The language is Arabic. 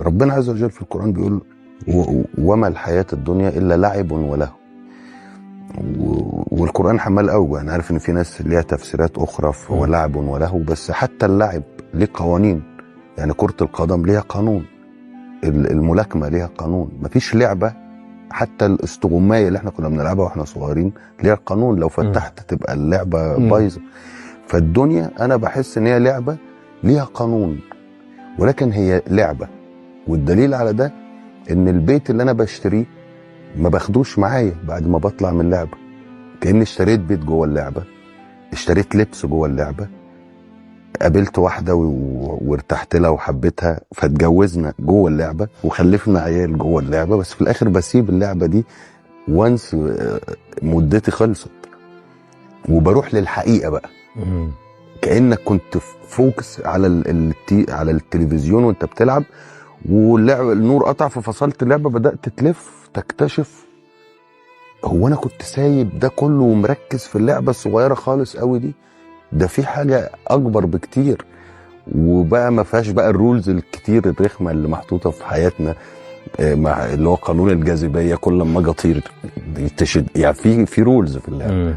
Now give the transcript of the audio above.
ربنا عز وجل في القرآن بيقول وما الحياة الدنيا إلا لعب وله. والقرآن حمال أوجه. أنا عارف إن في ناس ليها تفسيرات أخرى هو لعب وله، بس حتى اللعب ليه قوانين. يعني كرة القدم ليها قانون، الملاكمة ليها قانون. مفيش لعبة حتى الاستغماية اللي احنا كنا بنلعبها واحنا صغيرين ليها قانون، لو فتحت تبقى اللعبة بايظة. فالدنيا أنا بحس إن هي لعبة ليها قانون، ولكن هي لعبة. والدليل على ده إن البيت اللي أنا بشتريه ما باخدوش معايا بعد ما بطلع من اللعبة، كأني اشتريت بيت جوه اللعبة، اشتريت لبس جوه اللعبة، قابلت واحدة وارتحت لها وحبيتها فاتجوزنا جوه اللعبة وخلفنا عيال جوه اللعبة. بس في الآخر بسيب اللعبة دي وانس مدتي خلصت وبروح للحقيقة بقى. كأنك كنت فوكس على التلفزيون وانت بتلعب، واللعبة النور قطع ففصلت اللعبة، بدأت تلف تكتشف هو انا كنت سايب ده كله ومركز في اللعبة الصغيرة خالص قوي دي، ده في حاجة اكبر بكتير. وبقى ما فيهاش بقى الرولز الكتير الرخمة اللي محطوطة في حياتنا، اللي هو قانون الجاذبية، كل ما اجي اطير تشد، يعني في رولز في اللعبة.